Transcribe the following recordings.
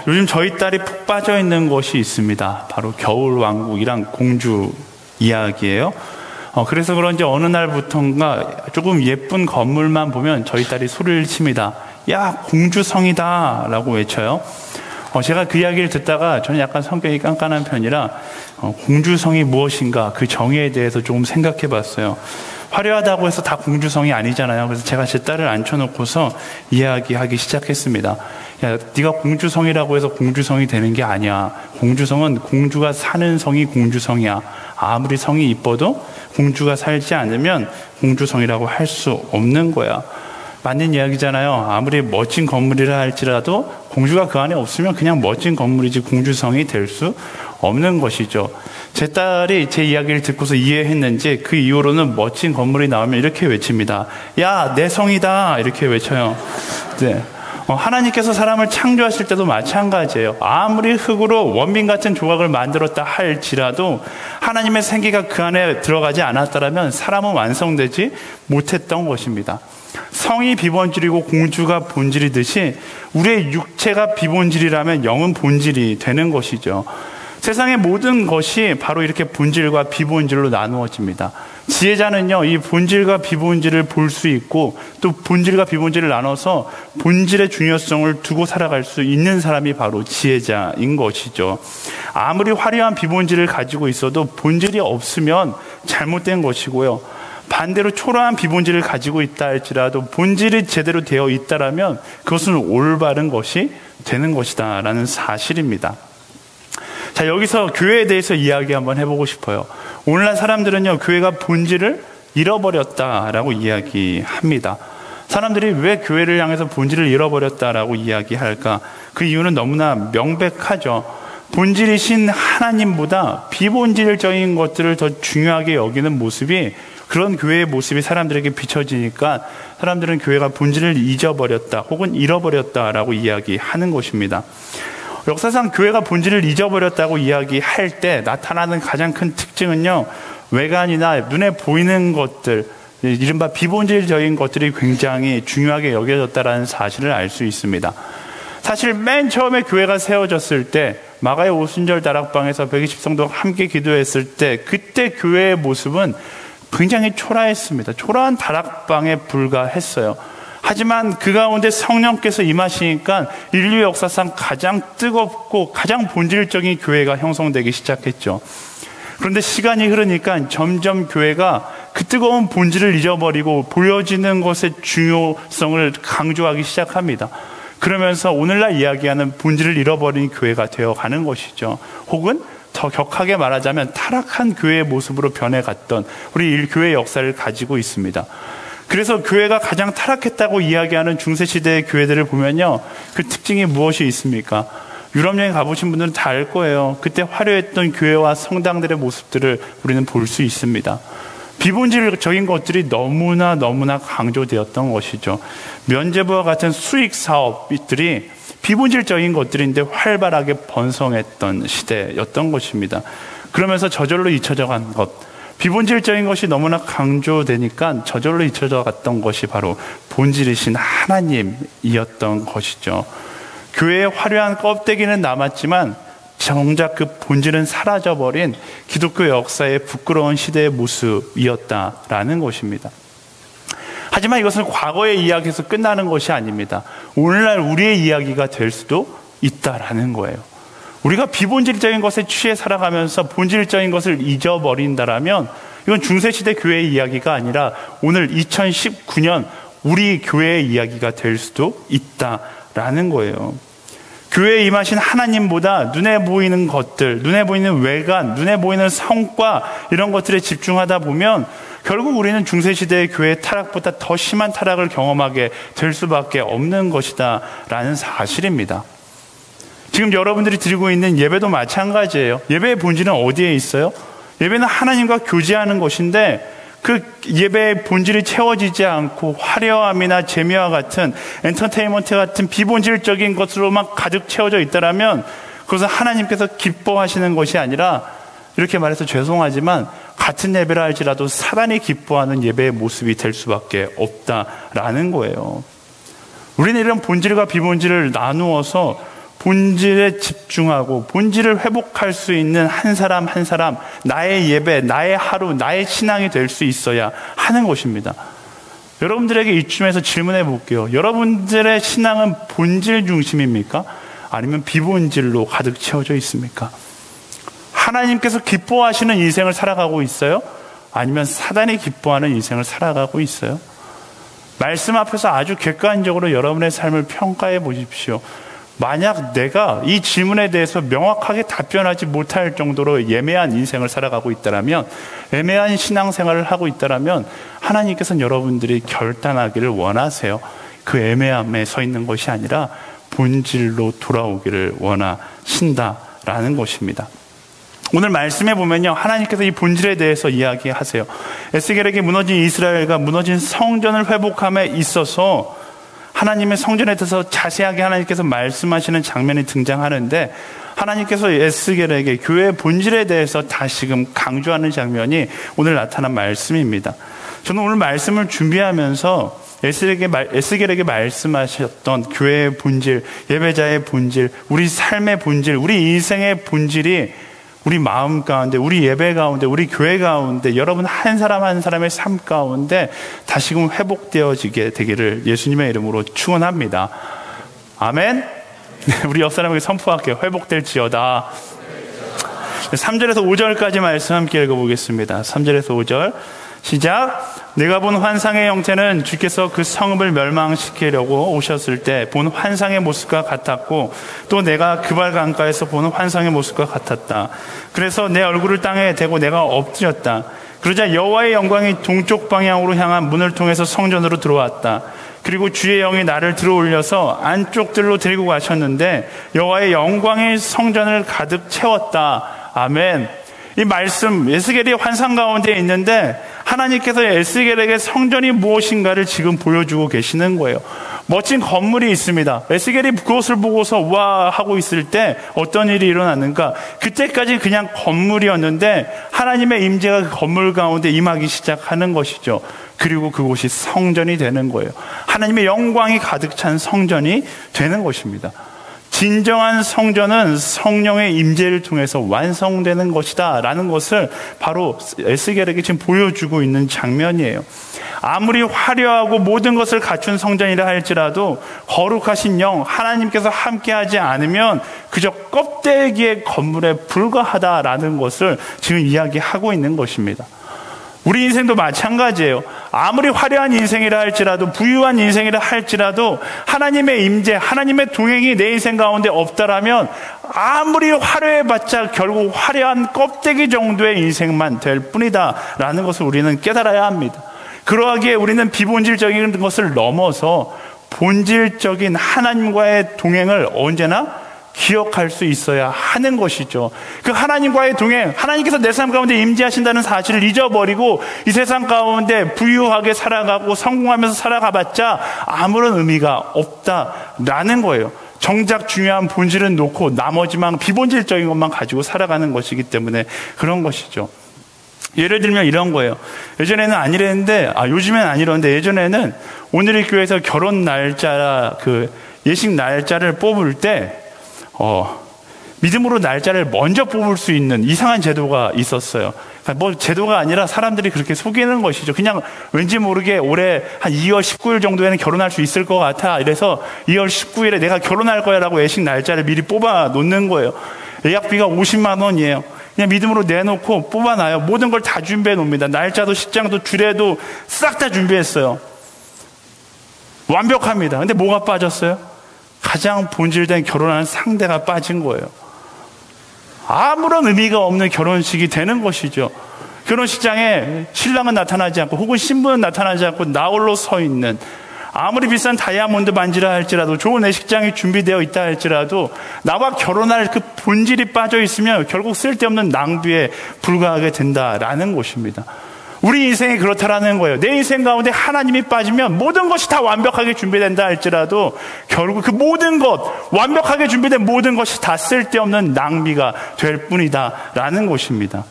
요즘 저희 딸이 푹 빠져 있는 것이 있습니다. 바로 겨울왕국이랑 공주 이야기예요. 그래서 그런지 어느 날부턴가 조금 예쁜 건물만 보면 저희 딸이 소리를 칩니다. 야, 공주성이다 라고 외쳐요. 제가 그 이야기를 듣다가 저는 약간 성격이 깐깐한 편이라 공주성이 무엇인가 그 정의에 대해서 조금 생각해 봤어요. 화려하다고 해서 다 공주성이 아니잖아요. 그래서 제가 제 딸을 앉혀놓고서 이야기하기 시작했습니다. 야, 네가 공주성이라고 해서 공주성이 되는 게 아니야. 공주성은 공주가 사는 성이 공주성이야. 아무리 성이 이뻐도 공주가 살지 않으면 공주성이라고 할 수 없는 거야. 맞는 이야기잖아요. 아무리 멋진 건물이라 할지라도 공주가 그 안에 없으면 그냥 멋진 건물이지 공주성이 될 수 없는 것이죠. 제 딸이 제 이야기를 듣고서 이해했는지 그 이후로는 멋진 건물이 나오면 이렇게 외칩니다. 야, 내 성이다 이렇게 외쳐요. 네. 하나님께서 사람을 창조하실 때도 마찬가지예요. 아무리 흙으로 원빈 같은 조각을 만들었다 할지라도 하나님의 생기가 그 안에 들어가지 않았다면 사람은 완성되지 못했던 것입니다. 성이 비본질이고 공주가 본질이듯이 우리의 육체가 비본질이라면 영은 본질이 되는 것이죠. 세상의 모든 것이 바로 이렇게 본질과 비본질로 나누어집니다. 지혜자는요, 이 본질과 비본질을 볼 수 있고 또 본질과 비본질을 나눠서 본질의 중요성을 두고 살아갈 수 있는 사람이 바로 지혜자인 것이죠. 아무리 화려한 비본질을 가지고 있어도 본질이 없으면 잘못된 것이고요. 반대로 초라한 비본질을 가지고 있다 할지라도 본질이 제대로 되어 있다라면 그것은 올바른 것이 되는 것이다 라는 사실입니다. 자, 여기서 교회에 대해서 이야기 한번 해보고 싶어요. 오늘날 사람들은요, 교회가 본질을 잃어버렸다라고 이야기합니다. 사람들이 왜 교회를 향해서 본질을 잃어버렸다라고 이야기할까? 그 이유는 너무나 명백하죠. 본질이신 하나님보다 비본질적인 것들을 더 중요하게 여기는 모습이, 그런 교회의 모습이 사람들에게 비춰지니까 사람들은 교회가 본질을 잊어버렸다 혹은 잃어버렸다라고 이야기하는 것입니다. 역사상 교회가 본질을 잊어버렸다고 이야기할 때 나타나는 가장 큰 특징은요, 외관이나 눈에 보이는 것들, 이른바 비본질적인 것들이 굉장히 중요하게 여겨졌다는 사실을 알 수 있습니다. 사실 맨 처음에 교회가 세워졌을 때 마가의 오순절 다락방에서 120성도 함께 기도했을 때 그때 교회의 모습은 굉장히 초라했습니다. 초라한 다락방에 불과했어요. 하지만 그 가운데 성령께서 임하시니까 인류 역사상 가장 뜨겁고 가장 본질적인 교회가 형성되기 시작했죠. 그런데 시간이 흐르니까 점점 교회가 그 뜨거운 본질을 잊어버리고 보여지는 것의 중요성을 강조하기 시작합니다. 그러면서 오늘날 이야기하는 본질을 잃어버린 교회가 되어가는 것이죠. 혹은 더 격하게 말하자면 타락한 교회의 모습으로 변해갔던 우리 교회의 역사를 가지고 있습니다. 그래서 교회가 가장 타락했다고 이야기하는 중세시대의 교회들을 보면요, 그 특징이 무엇이 있습니까? 유럽 여행 가보신 분들은 다 알 거예요. 그때 화려했던 교회와 성당들의 모습들을 우리는 볼 수 있습니다. 비본질적인 것들이 너무나 강조되었던 것이죠. 면제부와 같은 수익 사업들이 비본질적인 것들인데 활발하게 번성했던 시대였던 것입니다. 그러면서 저절로 잊혀져 간 것, 비본질적인 것이 너무나 강조되니까 저절로 잊혀져 갔던 것이 바로 본질이신 하나님이었던 것이죠. 교회의 화려한 껍데기는 남았지만 정작 그 본질은 사라져버린 기독교 역사의 부끄러운 시대의 모습이었다라는 것입니다. 하지만 이것은 과거의 이야기에서 끝나는 것이 아닙니다. 오늘날 우리의 이야기가 될 수도 있다라는 거예요. 우리가 비본질적인 것에 취해 살아가면서 본질적인 것을 잊어버린다라면 이건 중세시대 교회의 이야기가 아니라 오늘 2019년 우리 교회의 이야기가 될 수도 있다라는 거예요. 교회에 임하신 하나님보다 눈에 보이는 것들, 눈에 보이는 외관, 눈에 보이는 성과 이런 것들에 집중하다 보면 결국 우리는 중세시대의 교회의 타락보다 더 심한 타락을 경험하게 될 수밖에 없는 것이다 라는 사실입니다. 지금 여러분들이 드리고 있는 예배도 마찬가지예요. 예배의 본질은 어디에 있어요? 예배는 하나님과 교제하는 것인데 그 예배의 본질이 채워지지 않고 화려함이나 재미와 같은 엔터테인먼트 같은 비본질적인 것으로만 가득 채워져 있다면 그것은 하나님께서 기뻐하시는 것이 아니라, 이렇게 말해서 죄송하지만 같은 예배를 할지라도 사단이 기뻐하는 예배의 모습이 될 수밖에 없다라는 거예요. 우리는 이런 본질과 비본질을 나누어서 본질에 집중하고 본질을 회복할 수 있는 한 사람 한 사람, 나의 예배, 나의 하루, 나의 신앙이 될 수 있어야 하는 것입니다. 여러분들에게 이쯤에서 질문해 볼게요. 여러분들의 신앙은 본질 중심입니까? 아니면 비본질로 가득 채워져 있습니까? 하나님께서 기뻐하시는 인생을 살아가고 있어요? 아니면 사단이 기뻐하는 인생을 살아가고 있어요? 말씀 앞에서 아주 객관적으로 여러분의 삶을 평가해 보십시오. 만약 내가 이 질문에 대해서 명확하게 답변하지 못할 정도로 애매한 인생을 살아가고 있다면, 애매한 신앙생활을 하고 있다면 하나님께서는 여러분들이 결단하기를 원하세요. 그 애매함에 서 있는 것이 아니라 본질로 돌아오기를 원하신다라는 것입니다. 오늘 말씀에 보면요, 하나님께서 이 본질에 대해서 이야기하세요. 에스겔에게 무너진 이스라엘과 무너진 성전을 회복함에 있어서 하나님의 성전에 대해서 자세하게 하나님께서 말씀하시는 장면이 등장하는데, 하나님께서 에스겔에게 교회의 본질에 대해서 다시금 강조하는 장면이 오늘 나타난 말씀입니다. 저는 오늘 말씀을 준비하면서 에스겔에게 말씀하셨던 교회의 본질, 예배자의 본질, 우리 삶의 본질, 우리 인생의 본질이 우리 마음 가운데, 우리 예배 가운데, 우리 교회 가운데, 여러분 한 사람 한 사람의 삶 가운데 다시금 회복되어지게 되기를 예수님의 이름으로 축원합니다. 아멘. 우리 옆 사람에게 선포할게요. 회복될지어다. 3절에서 5절까지 말씀 함께 읽어보겠습니다. 3절에서 5절 시작. 내가 본 환상의 형태는 주께서 그 성읍을 멸망시키려고 오셨을 때 본 환상의 모습과 같았고, 또 내가 그발 강가에서 보는 환상의 모습과 같았다. 그래서 내 얼굴을 땅에 대고 내가 엎드렸다. 그러자 여호와의 영광이 동쪽 방향으로 향한 문을 통해서 성전으로 들어왔다. 그리고 주의 영이 나를 들어올려서 안쪽들로 데리고 가셨는데 여호와의 영광이 성전을 가득 채웠다. 아멘. 이 말씀, 에스겔이 환상 가운데 있는데 하나님께서 에스겔에게 성전이 무엇인가를 지금 보여주고 계시는 거예요. 멋진 건물이 있습니다. 에스겔이 그것을 보고서 와 하고 있을 때 어떤 일이 일어났는가? 그때까지 그냥 건물이었는데 하나님의 임재가 그 건물 가운데 임하기 시작하는 것이죠. 그리고 그곳이 성전이 되는 거예요. 하나님의 영광이 가득 찬 성전이 되는 것입니다. 진정한 성전은 성령의 임재를 통해서 완성되는 것이다 라는 것을 바로 에스겔에게 지금 보여주고 있는 장면이에요. 아무리 화려하고 모든 것을 갖춘 성전이라 할지라도 거룩하신 영, 하나님께서 함께하지 않으면 그저 껍데기의 건물에 불과하다라는 것을 지금 이야기하고 있는 것입니다. 우리 인생도 마찬가지예요. 아무리 화려한 인생이라 할지라도, 부유한 인생이라 할지라도 하나님의 임재, 하나님의 동행이 내 인생 가운데 없다라면 아무리 화려해봤자 결국 화려한 껍데기 정도의 인생만 될 뿐이다 라는 것을 우리는 깨달아야 합니다. 그러하기에 우리는 비본질적인 것을 넘어서 본질적인 하나님과의 동행을 언제나 기억할 수 있어야 하는 것이죠. 그 하나님과의 동행, 하나님께서 내 삶 가운데 임재하신다는 사실을 잊어버리고 이 세상 가운데 부유하게 살아가고 성공하면서 살아가봤자 아무런 의미가 없다라는 거예요. 정작 중요한 본질은 놓고 나머지만 비본질적인 것만 가지고 살아가는 것이기 때문에 그런 것이죠. 예를 들면 이런 거예요. 예전에는 안 이랬는데, 요즘엔 안 이러는데 예전에는 오늘의 교회에서 결혼 날짜, 예식 날짜를 뽑을 때 믿음으로 날짜를 먼저 뽑을 수 있는 이상한 제도가 있었어요. 그러니까 제도가 아니라 사람들이 그렇게 속이는 것이죠. 그냥 왠지 모르게 올해 한 2월 19일 정도에는 결혼할 수 있을 것 같아. 이래서 2월 19일에 내가 결혼할 거야 라고 예식 날짜를 미리 뽑아 놓는 거예요. 예약비가 50만 원이에요. 그냥 믿음으로 내놓고 뽑아놔요. 모든 걸 다 준비해 놓습니다. 날짜도 식장도 주례도 싹 다 준비했어요. 완벽합니다. 근데 뭐가 빠졌어요? 가장 본질된 결혼하는 상대가 빠진 거예요. 아무런 의미가 없는 결혼식이 되는 것이죠. 결혼식장에 신랑은 나타나지 않고 혹은 신부는 나타나지 않고 나 홀로 서 있는, 아무리 비싼 다이아몬드 반지라 할지라도 좋은 예식장이 준비되어 있다 할지라도 나와 결혼할 그 본질이 빠져 있으면 결국 쓸데없는 낭비에 불과하게 된다라는 것입니다. 우리 인생이 그렇다라는 거예요. 내 인생 가운데 하나님이 빠지면 모든 것이 다 완벽하게 준비된다 할지라도 결국 그 모든 것, 완벽하게 준비된 모든 것이 다 쓸데없는 낭비가 될 뿐이다라는 것입니다.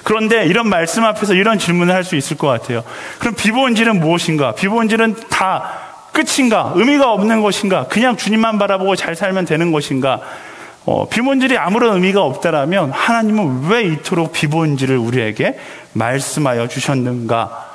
그런데 이런 말씀 앞에서 이런 질문을 할 수 있을 것 같아요. 그럼 비본질은 무엇인가? 비본질은 다 끝인가? 의미가 없는 것인가? 그냥 주님만 바라보고 잘 살면 되는 것인가? 비본질이 아무런 의미가 없다라면 하나님은 왜 이토록 비본질을 우리에게 말씀하여 주셨는가?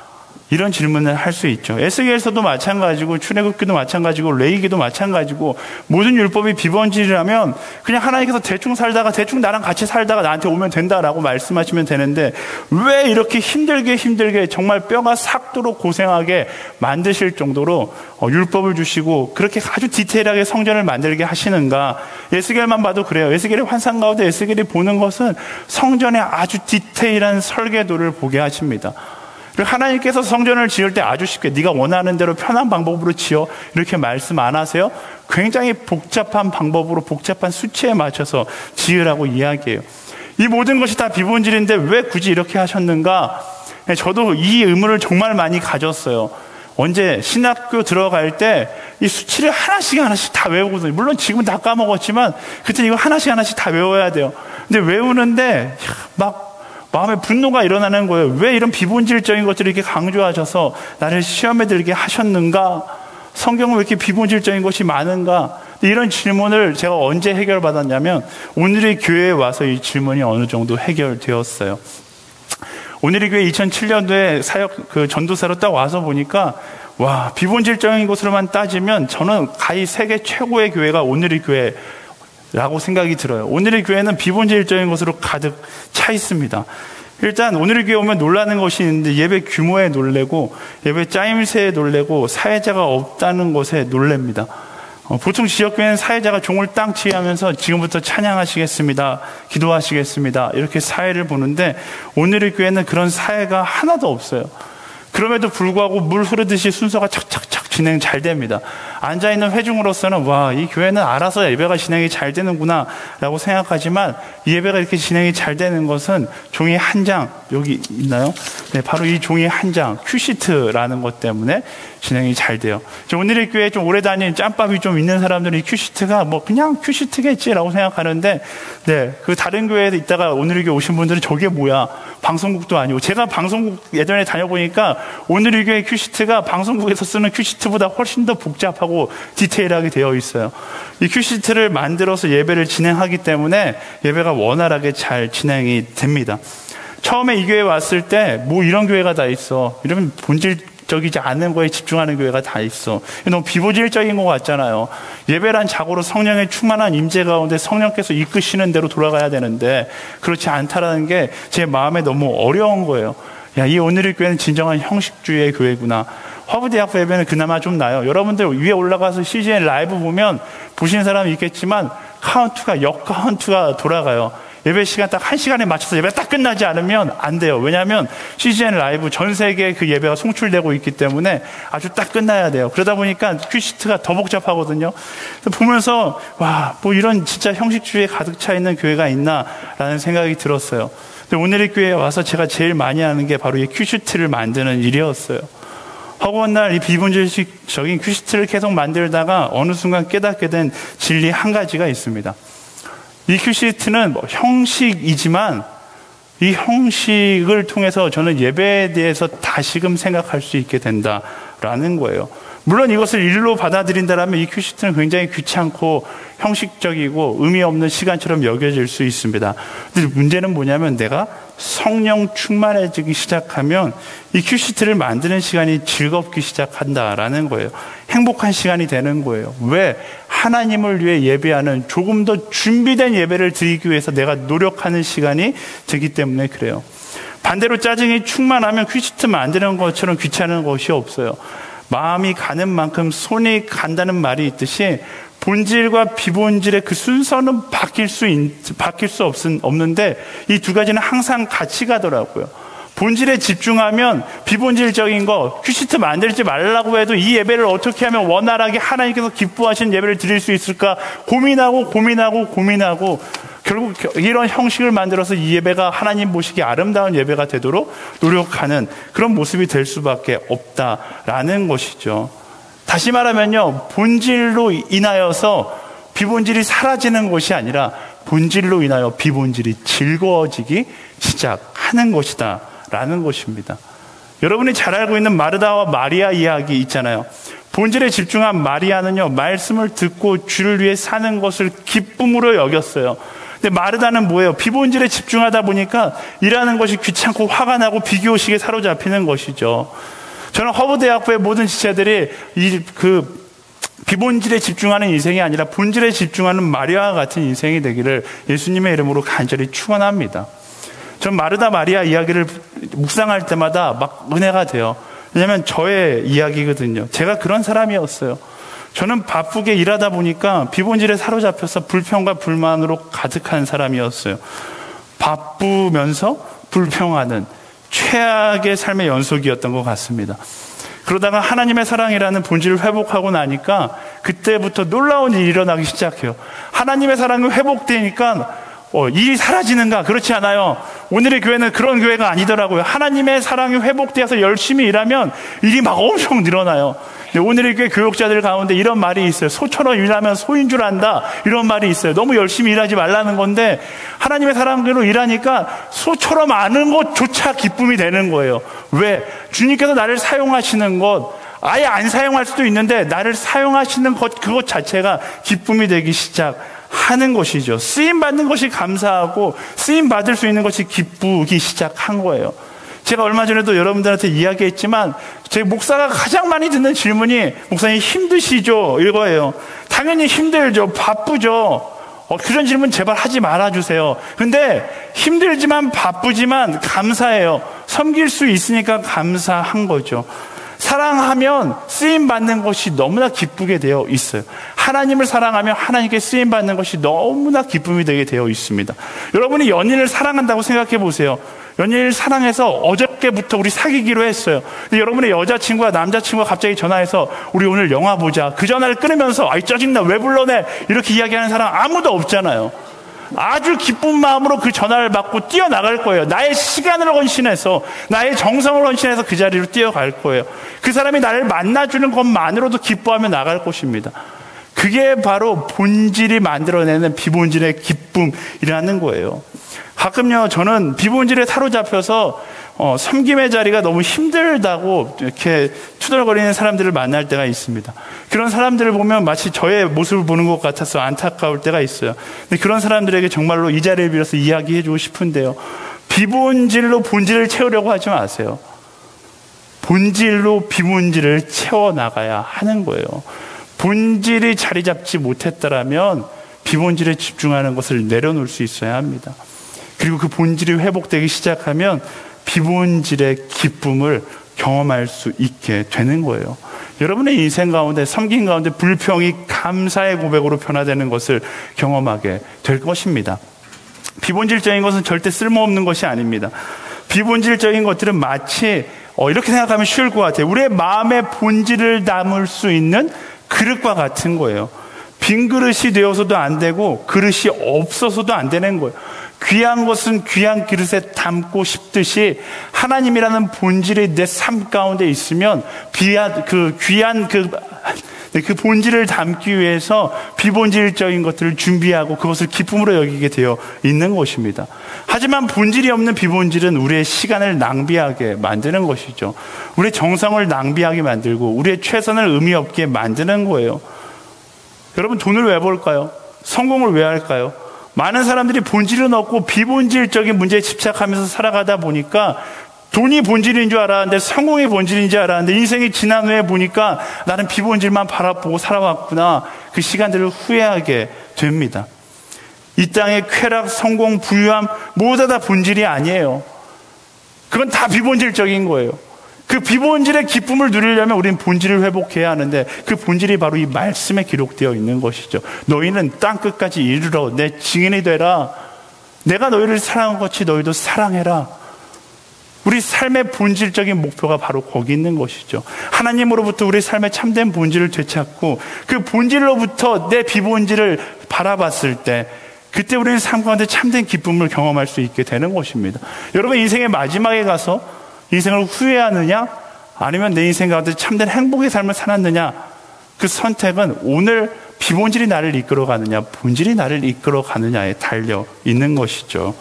이런 질문을 할 수 있죠. 에스겔서도 마찬가지고 출애굽기도 마찬가지고 레위기도 마찬가지고 모든 율법이 비본질이라면 그냥 하나님께서 대충 살다가 대충 나랑 같이 살다가 나한테 오면 된다라고 말씀하시면 되는데 왜 이렇게 힘들게 정말 뼈가 삭도록 고생하게 만드실 정도로 율법을 주시고 그렇게 아주 디테일하게 성전을 만들게 하시는가? 에스겔만 봐도 그래요. 에스겔의 환상 가운데 에스겔이 보는 것은 성전의 아주 디테일한 설계도를 보게 하십니다. 그리고 하나님께서 성전을 지을 때 아주 쉽게 네가 원하는 대로 편한 방법으로 지어 이렇게 말씀 안 하세요? 굉장히 복잡한 방법으로 복잡한 수치에 맞춰서 지으라고 이야기해요. 이 모든 것이 다 비본질인데 왜 굳이 이렇게 하셨는가? 저도 이 의문을 정말 많이 가졌어요. 언제 신학교 들어갈 때 이 수치를 하나씩 다 외우거든요. 물론 지금은 다 까먹었지만 그때 이거 하나씩 다 외워야 돼요. 근데 외우는데 막 마음에 분노가 일어나는 거예요. 왜 이런 비본질적인 것들을 이렇게 강조하셔서 나를 시험에 들게 하셨는가? 성경은 왜 이렇게 비본질적인 것이 많은가? 이런 질문을 제가 언제 해결받았냐면 오늘의 교회에 와서 이 질문이 어느 정도 해결되었어요. 오늘의 교회 2007년도에 전도사로 딱 와서 보니까 와, 비본질적인 것으로만 따지면 저는 가히 세계 최고의 교회가 오늘의 교회 라고 생각이 들어요. 오늘의 교회는 비본질적인 것으로 가득 차 있습니다. 일단 오늘의 교회 오면 놀라는 것이 있는데 예배 규모에 놀래고 예배 짜임새에 놀래고 사회자가 없다는 것에 놀랍니다. 보통 지역교회는 사회자가 종을 땅 치하면서 지금부터 찬양하시겠습니다, 기도하시겠습니다 이렇게 사회를 보는데 오늘의 교회는 그런 사회가 하나도 없어요. 그럼에도 불구하고 물 흐르듯이 순서가 착착착 진행 잘 됩니다. 앉아있는 회중으로서는 와, 이 교회는 알아서 예배가 진행이 잘 되는구나 라고 생각하지만 이 예배가 이렇게 진행이 잘 되는 것은 종이 한 장, 여기 있나요? 네, 바로 이 종이 한 장, 큐시트라는 것 때문에 진행이 잘 돼요. 오늘의 교회에 좀 오래 다니는 짬밥이 좀 있는 사람들은 이 큐시트가 뭐 그냥 큐시트겠지라고 생각하는데 네, 그 다른 교회에 있다가 오늘의 교회 오신 분들은 저게 뭐야? 방송국도 아니고 제가 방송국 예전에 다녀보니까 오늘의 교회 큐시트가 방송국에서 쓰는 큐시트보다 훨씬 더 복잡하고 디테일하게 되어 있어요. 이 큐시트를 만들어서 예배를 진행하기 때문에 예배가 원활하게 잘 진행이 됩니다. 처음에 이 교회에 왔을 때 뭐 이런 교회가 다 있어. 이러면 본질적이지 않은 거에 집중하는 교회가 다 있어. 너무 비본질적인 것 같잖아요. 예배란 자고로 성령의 충만한 임재 가운데 성령께서 이끄시는 대로 돌아가야 되는데 그렇지 않다라는 게 제 마음에 너무 어려운 거예요. 야, 이 오늘의 교회는 진정한 형식주의의 교회구나. 화부대학부 예배는 그나마 좀 나아요. 여러분들 위에 올라가서 CGN 라이브 보면 보시는 사람이 있겠지만 역카운트가 돌아가요. 예배 시간 딱 1시간에 맞춰서 예배가 딱 끝나지 않으면 안 돼요. 왜냐하면 CGN 라이브 전 세계에 그 예배가 송출되고 있기 때문에 아주 딱 끝나야 돼요. 그러다 보니까 큐시트가 더 복잡하거든요. 보면서 와, 뭐 이런 진짜 형식주의에 가득 차 있는 교회가 있나라는 생각이 들었어요. 근데 오늘의 교회에 와서 제가 제일 많이 하는 게 바로 이 큐시트를 만드는 일이었어요. 허구한 날 이 비본질적인 큐시트를 계속 만들다가 어느 순간 깨닫게 된 진리 한 가지가 있습니다. 이 큐시트는 형식이지만 이 형식을 통해서 저는 예배에 대해서 다시금 생각할 수 있게 된다라는 거예요. 물론 이것을 일로 받아들인다면 이 큐시트는 굉장히 귀찮고 형식적이고 의미 없는 시간처럼 여겨질 수 있습니다. 근데 문제는 뭐냐면 내가 성령 충만해지기 시작하면 이 큐시트를 만드는 시간이 즐겁기 시작한다라는 거예요. 행복한 시간이 되는 거예요. 왜? 하나님을 위해 예배하는 조금 더 준비된 예배를 드리기 위해서 내가 노력하는 시간이 되기 때문에 그래요. 반대로 짜증이 충만하면 큐시트 만드는 것처럼 귀찮은 것이 없어요. 마음이 가는 만큼 손이 간다는 말이 있듯이 본질과 비본질의 그 순서는 바뀔 수 없는데 이 두 가지는 항상 같이 가더라고요. 본질에 집중하면 비본질적인 거 큐시트 만들지 말라고 해도 이 예배를 어떻게 하면 원활하게 하나님께서 기뻐하시는 예배를 드릴 수 있을까 고민하고 결국 이런 형식을 만들어서 이 예배가 하나님 보시기에 아름다운 예배가 되도록 노력하는 그런 모습이 될 수밖에 없다라는 것이죠. 다시 말하면요, 본질로 인하여서 비본질이 사라지는 것이 아니라 본질로 인하여 비본질이 즐거워지기 시작하는 것이다 라는 것입니다. 여러분이 잘 알고 있는 마르다와 마리아 이야기 있잖아요. 본질에 집중한 마리아는요, 말씀을 듣고 주를 위해 사는 것을 기쁨으로 여겼어요. 근데 마르다는 뭐예요? 비본질에 집중하다 보니까 일하는 것이 귀찮고 화가 나고 비교의식에 사로잡히는 것이죠. 저는 허브대학부의 모든 지체들이 비본질에 집중하는 인생이 아니라 본질에 집중하는 마리아와 같은 인생이 되기를 예수님의 이름으로 간절히 축원합니다. 전 마르다 마리아 이야기를 묵상할 때마다 막 은혜가 돼요. 왜냐하면 저의 이야기거든요. 제가 그런 사람이었어요. 저는 바쁘게 일하다 보니까 비본질에 사로잡혀서 불평과 불만으로 가득한 사람이었어요. 바쁘면서 불평하는 최악의 삶의 연속이었던 것 같습니다. 그러다가 하나님의 사랑이라는 본질을 회복하고 나니까 그때부터 놀라운 일이 일어나기 시작해요. 하나님의 사랑이 회복되니까 일이 사라지는가? 그렇지 않아요. 오늘의 교회는 그런 교회가 아니더라고요. 하나님의 사랑이 회복되어서 열심히 일하면 일이 막 엄청 늘어나요. 오늘의 교회 교육자들 가운데 이런 말이 있어요. 소처럼 일하면 소인 줄 안다. 이런 말이 있어요. 너무 열심히 일하지 말라는 건데 하나님의 사랑으로 일하니까 소처럼 아는 것조차 기쁨이 되는 거예요. 왜? 주님께서 나를 사용하시는 것, 아예 안 사용할 수도 있는데 나를 사용하시는 것, 그것 자체가 기쁨이 되기 시작하는 것이죠. 쓰임받는 것이 감사하고 쓰임받을 수 있는 것이 기쁘기 시작한 거예요. 제가 얼마 전에도 여러분들한테 이야기했지만 제 목사가 가장 많이 듣는 질문이 목사님 힘드시죠? 이거예요. 당연히 힘들죠. 바쁘죠. 그런 질문 제발 하지 말아주세요. 근데 힘들지만 바쁘지만 감사해요. 섬길 수 있으니까 감사한 거죠. 사랑하면 쓰임받는 것이 너무나 기쁘게 되어 있어요. 하나님을 사랑하면 하나님께 쓰임받는 것이 너무나 기쁨이 되게 되어 있습니다. 여러분이 연인을 사랑한다고 생각해 보세요. 연인을 사랑해서 어저께부터 우리 사귀기로 했어요. 근데 여러분의 여자친구와 남자친구가 갑자기 전화해서 우리 오늘 영화 보자. 그 전화를 끊으면서 아이 짜증나 왜 불러내? 이렇게 이야기하는 사람 아무도 없잖아요. 아주 기쁜 마음으로 그 전화를 받고 뛰어나갈 거예요. 나의 시간을 헌신해서 나의 정성을 헌신해서 그 자리로 뛰어갈 거예요. 그 사람이 나를 만나주는 것만으로도 기뻐하며 나갈 것입니다. 그게 바로 본질이 만들어내는 비본질의 기쁨이라는 거예요. 가끔요 저는 비본질에 사로잡혀서 섬김의 자리가 너무 힘들다고 이렇게 투덜거리는 사람들을 만날 때가 있습니다. 그런 사람들을 보면 마치 저의 모습을 보는 것 같아서 안타까울 때가 있어요. 근데 그런 사람들에게 정말로 이 자리를 빌어서 이야기해주고 싶은데요, 비본질로 본질을 채우려고 하지 마세요. 본질로 비본질을 채워나가야 하는 거예요. 본질이 자리 잡지 못했다라면 비본질에 집중하는 것을 내려놓을 수 있어야 합니다. 그리고 그 본질이 회복되기 시작하면 비본질의 기쁨을 경험할 수 있게 되는 거예요. 여러분의 인생 가운데, 섬긴 가운데 불평이 감사의 고백으로 변화되는 것을 경험하게 될 것입니다. 비본질적인 것은 절대 쓸모없는 것이 아닙니다. 비본질적인 것들은 마치 이렇게 생각하면 쉬울 것 같아요. 우리의 마음의 본질을 담을 수 있는 그릇과 같은 거예요. 빈 그릇이 되어서도 안 되고 그릇이 없어서도 안 되는 거예요. 귀한 것은 귀한 그릇에 담고 싶듯이 하나님이라는 본질이 내 삶 가운데 있으면 귀한 그 본질을 담기 위해서 비본질적인 것들을 준비하고 그것을 기쁨으로 여기게 되어 있는 것입니다. 하지만 본질이 없는 비본질은 우리의 시간을 낭비하게 만드는 것이죠. 우리의 정성을 낭비하게 만들고 우리의 최선을 의미 없게 만드는 거예요. 여러분, 돈을 왜 벌까요? 성공을 왜 할까요? 많은 사람들이 본질은 없고 비본질적인 문제에 집착하면서 살아가다 보니까 돈이 본질인 줄 알았는데, 성공이 본질인 줄 알았는데, 인생이 지난 후에 보니까 나는 비본질만 바라보고 살아왔구나. 그 시간들을 후회하게 됩니다. 이 땅의 쾌락, 성공, 부유함 모두 다 본질이 아니에요. 그건 다 비본질적인 거예요. 그 비본질의 기쁨을 누리려면 우리는 본질을 회복해야 하는데, 그 본질이 바로 이 말씀에 기록되어 있는 것이죠. 너희는 땅끝까지 이르러 내 증인이 되라. 내가 너희를 사랑한 것 같이 너희도 사랑해라. 우리 삶의 본질적인 목표가 바로 거기 있는 것이죠. 하나님으로부터 우리 삶의 참된 본질을 되찾고 그 본질로부터 내 비본질을 바라봤을 때, 그때 우리는 삶 가운데 참된 기쁨을 경험할 수 있게 되는 것입니다. 여러분, 인생의 마지막에 가서 인생을 후회하느냐, 아니면 내 인생 가운데 참된 행복의 삶을 살았느냐, 그 선택은 오늘 비본질이 나를 이끌어가느냐, 본질이 나를 이끌어가느냐에 달려 있는 것이죠.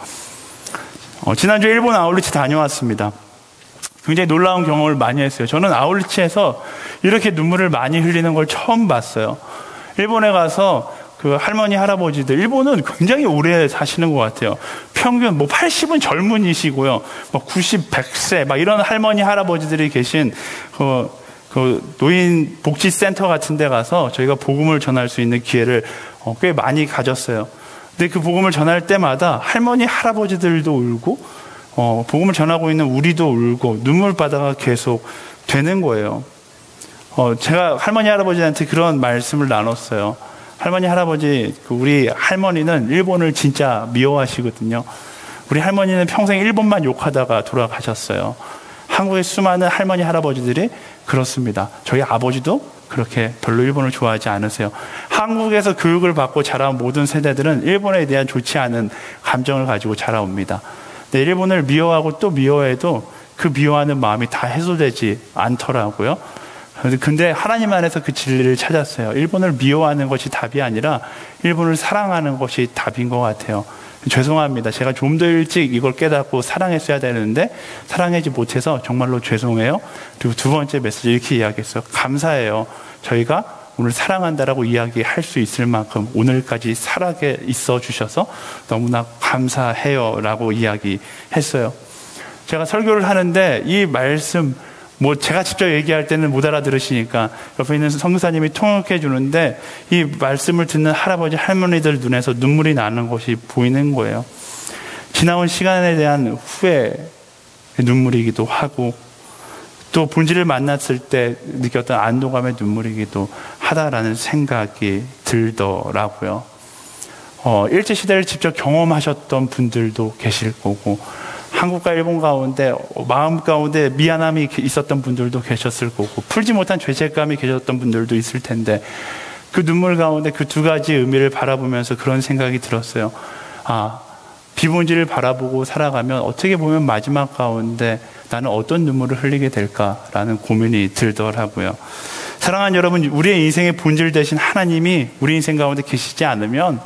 지난주에 일본 아울리치 다녀왔습니다. 굉장히 놀라운 경험을 많이 했어요. 저는 아울리치에서 이렇게 눈물을 많이 흘리는 걸 처음 봤어요. 일본에 가서 그 할머니, 할아버지들, 일본은 굉장히 오래 사시는 것 같아요. 평균 80은 젊은이시고요. 90, 100세, 이런 할머니, 할아버지들이 계신 그 노인 복지센터 같은 데 가서 저희가 복음을 전할 수 있는 기회를 꽤 많이 가졌어요. 근데 그 복음을 전할 때마다 할머니, 할아버지들도 울고, 복음을 전하고 있는 우리도 울고, 눈물바다가 계속 되는 거예요. 제가 할머니, 할아버지한테 그런 말씀을 나눴어요. 할머니, 할아버지, 우리 할머니는 일본을 진짜 미워하시거든요. 우리 할머니는 평생 일본만 욕하다가 돌아가셨어요. 한국의 수많은 할머니, 할아버지들이 그렇습니다. 저희 아버지도 그렇게 별로 일본을 좋아하지 않으세요. 한국에서 교육을 받고 자란 모든 세대들은 일본에 대한 좋지 않은 감정을 가지고 자라옵니다. 근데 일본을 미워하고 또 미워해도 그 미워하는 마음이 다 해소되지 않더라고요. 근데 하나님 안에서 그 진리를 찾았어요. 일본을 미워하는 것이 답이 아니라 일본을 사랑하는 것이 답인 것 같아요. 죄송합니다. 제가 좀 더 일찍 이걸 깨닫고 사랑했어야 되는데 사랑하지 못해서 정말로 죄송해요. 그리고 두 번째 메시지 이렇게 이야기했어요. 감사해요. 저희가 오늘 사랑한다라고 이야기할 수 있을 만큼 오늘까지 살아게 있어 주셔서 너무나 감사해요 라고 이야기했어요. 제가 설교를 하는데 이 말씀 제가 직접 얘기할 때는 못 알아들으시니까 옆에 있는 선교사님이 통역해 주는데 이 말씀을 듣는 할아버지, 할머니들 눈에서 눈물이 나는 것이 보이는 거예요. 지나온 시간에 대한 후회, 눈물이기도 하고 또 본질을 만났을 때 느꼈던 안도감의 눈물이기도 하다라는 생각이 들더라고요. 일제시대를 직접 경험하셨던 분들도 계실 거고 한국과 일본 가운데 마음 가운데 미안함이 있었던 분들도 계셨을 거고 풀지 못한 죄책감이 계셨던 분들도 있을 텐데 그 눈물 가운데 그 두 가지 의미를 바라보면서 그런 생각이 들었어요. 비본질을 바라보고 살아가면 어떻게 보면 마지막 가운데 나는 어떤 눈물을 흘리게 될까라는 고민이 들더라고요. 사랑하는 여러분, 우리의 인생의 본질 대신 하나님이 우리 인생 가운데 계시지 않으면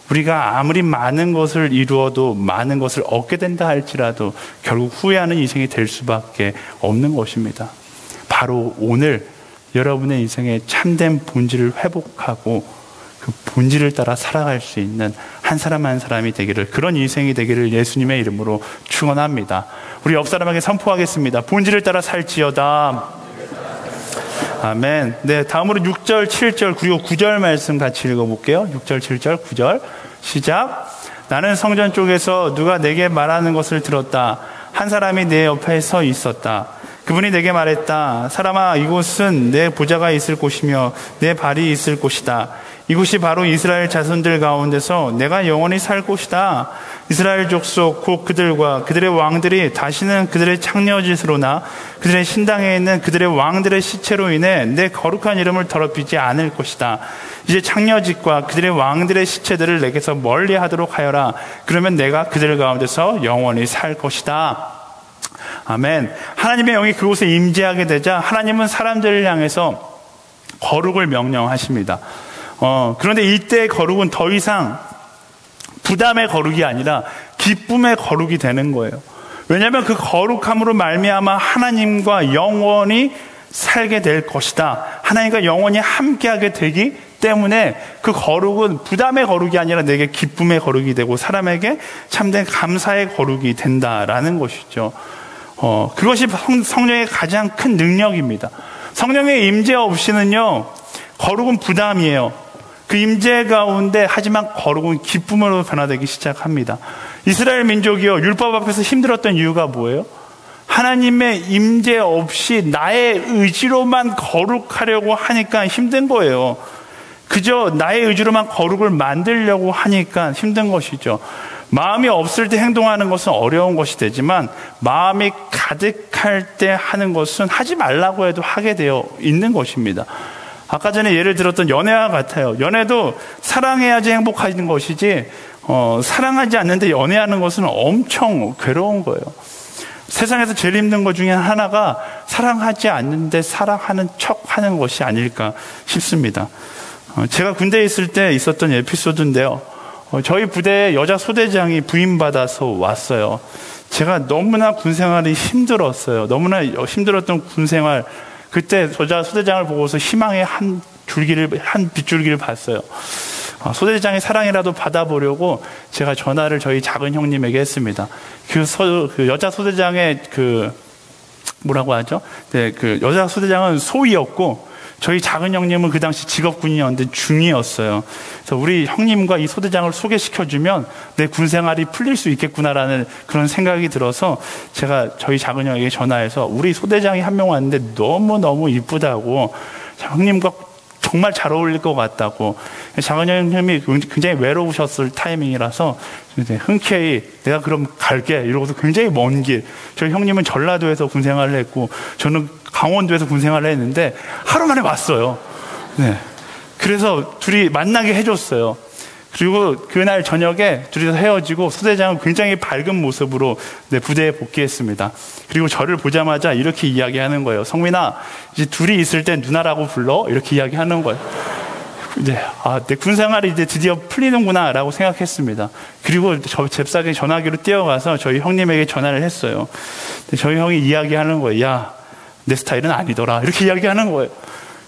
우리가 아무리 많은 것을 이루어도 많은 것을 얻게 된다 할지라도 결국 후회하는 인생이 될 수밖에 없는 것입니다. 바로 오늘 여러분의 인생의 참된 본질을 회복하고 그 본질을 따라 살아갈 수 있는 한 사람 한 사람이 되기를, 그런 인생이 되기를 예수님의 이름으로 축원합니다. 우리 옆 사람에게 선포하겠습니다. 본질을 따라 살지어다. 아멘. 네, 다음으로 6절, 7절, 그리고 9절 말씀 같이 읽어볼게요. 6절, 7절, 9절. 시작. 나는 성전 쪽에서 누가 내게 말하는 것을 들었다. 한 사람이 내 옆에 서 있었다. 그분이 내게 말했다. 사람아, 이곳은 내 보좌가 있을 곳이며 내 발이 있을 곳이다. 이곳이 바로 이스라엘 자손들 가운데서 내가 영원히 살 곳이다. 이스라엘 족속 곧 그들과 그들의 왕들이 다시는 그들의 창녀짓으로나 그들의 신당에 있는 그들의 왕들의 시체로 인해 내 거룩한 이름을 더럽히지 않을 것이다. 이제 창녀짓과 그들의 왕들의 시체들을 내게서 멀리하도록 하여라. 그러면 내가 그들 가운데서 영원히 살 것이다. 아멘. 하나님의 영이 그곳에 임재하게 되자 하나님은 사람들을 향해서 거룩을 명령하십니다. 그런데 이때의 거룩은 더 이상 부담의 거룩이 아니라 기쁨의 거룩이 되는 거예요. 왜냐하면 그 거룩함으로 말미암아 하나님과 영원히 살게 될 것이다. 하나님과 영원히 함께하게 되기 때문에 그 거룩은 부담의 거룩이 아니라 내게 기쁨의 거룩이 되고 사람에게 참된 감사의 거룩이 된다라는 것이죠. 그것이 성령의 가장 큰 능력입니다. 성령의 임재 없이는요, 거룩은 부담이에요. 그 임재 가운데 하지만 거룩은 기쁨으로 변화되기 시작합니다. 이스라엘 민족이요, 율법 앞에서 힘들었던 이유가 뭐예요? 하나님의 임재 없이 나의 의지로만 거룩하려고 하니까 힘든 거예요. 그저 나의 의지로만 거룩을 만들려고 하니까 힘든 것이죠. 마음이 없을 때 행동하는 것은 어려운 것이 되지만 마음이 가득할 때 하는 것은 하지 말라고 해도 하게 되어 있는 것입니다. 아까 전에 예를 들었던 연애와 같아요. 연애도 사랑해야지 행복해지는 것이지 사랑하지 않는데 연애하는 것은 엄청 괴로운 거예요. 세상에서 제일 힘든 것 중에 하나가 사랑하지 않는데 사랑하는 척하는 것이 아닐까 싶습니다. 제가 군대에 있을 때 있었던 에피소드인데요. 저희 부대에 여자 소대장이 부임받아서 왔어요. 제가 너무나 군생활이 힘들었어요. 너무나 힘들었던 군생활. 그때 여자 소대장을 보고서 희망의 한 빗줄기를 봤어요. 소대장의 사랑이라도 받아보려고 제가 전화를 저희 작은 형님에게 했습니다. 그 여자 소대장의 뭐라고 하죠? 네, 그 여자 소대장은 소위였고, 저희 작은 형님은 그 당시 직업군이었는데 중이었어요. 그래서 우리 형님과 이 소대장을 소개시켜주면 내 군생활이 풀릴 수 있겠구나라는 그런 생각이 들어서 제가 저희 작은 형에게 전화해서 우리 소대장이 한 명 왔는데 너무너무 이쁘다고, 형님과 정말 잘 어울릴 것 같다고. 작은 형님이 굉장히 외로우셨을 타이밍이라서 흔쾌히 내가 그럼 갈게 이러고서 굉장히 먼 길, 저희 형님은 전라도에서 군생활을 했고 저는 강원도에서 군생활을 했는데 하루 만에 왔어요. 네. 그래서 둘이 만나게 해줬어요. 그리고 그날 저녁에 둘이서 헤어지고 소대장은 굉장히 밝은 모습으로 부대에 복귀했습니다. 그리고 저를 보자마자 이렇게 이야기하는 거예요. 성민아, 이제 둘이 있을 땐 누나라고 불러? 이렇게 이야기하는 거예요. 이제 내 군생활이 이제 드디어 풀리는구나 라고 생각했습니다. 그리고 저 잽싸게 전화기로 뛰어가서 저희 형님에게 전화를 했어요. 저희 형이 이야기하는 거예요. 야, 내 스타일은 아니더라. 이렇게 이야기하는 거예요.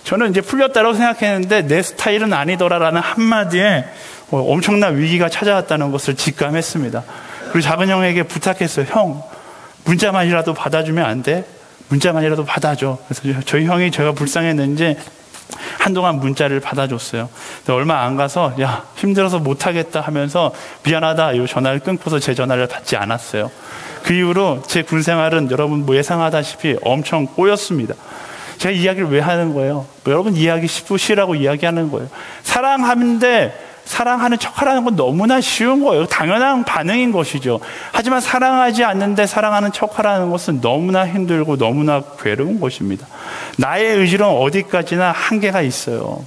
저는 이제 풀렸다고 생각했는데 내 스타일은 아니더라라는 한마디에 엄청난 위기가 찾아왔다는 것을 직감했습니다. 그리고 작은 형에게 부탁했어요. 형, 문자만이라도 받아주면 안 돼? 문자만이라도 받아줘. 그래서 저희 형이 제가 불쌍했는지 한동안 문자를 받아줬어요. 근데 얼마 안 가서 야, 힘들어서 못하겠다 하면서 미안하다 이 전화를 끊고서 제 전화를 받지 않았어요. 그 이후로 제 군생활은 여러분 예상하다시피 엄청 꼬였습니다. 제가 이야기를 왜 하는 거예요? 여러분 이해하기 쉬라고 이야기하는 거예요. 사랑하는 척하라는 건 너무나 쉬운 거예요. 당연한 반응인 것이죠. 하지만 사랑하지 않는데 사랑하는 척하라는 것은 너무나 힘들고 너무나 괴로운 것입니다. 나의 의지로는 어디까지나 한계가 있어요.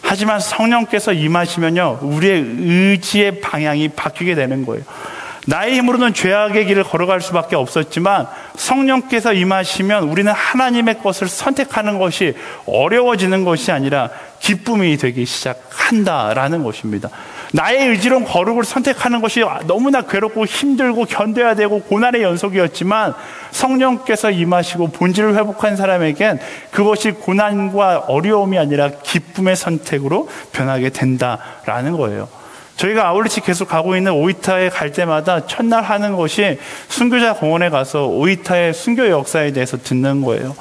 하지만 성령께서 임하시면요, 우리의 의지의 방향이 바뀌게 되는 거예요. 나의 힘으로는 죄악의 길을 걸어갈 수밖에 없었지만 성령께서 임하시면 우리는 하나님의 것을 선택하는 것이 어려워지는 것이 아니라 기쁨이 되기 시작한다라는 것입니다. 나의 의지로 거룩을 선택하는 것이 너무나 괴롭고 힘들고 견뎌야 되고 고난의 연속이었지만 성령께서 임하시고 본질을 회복한 사람에겐 그것이 고난과 어려움이 아니라 기쁨의 선택으로 변하게 된다라는 거예요. 저희가 아울렛이 계속 가고 있는 오이타에 갈 때마다 첫날 하는 것이 순교자 공원에 가서 오이타의 순교 역사에 대해서 듣는 거예요.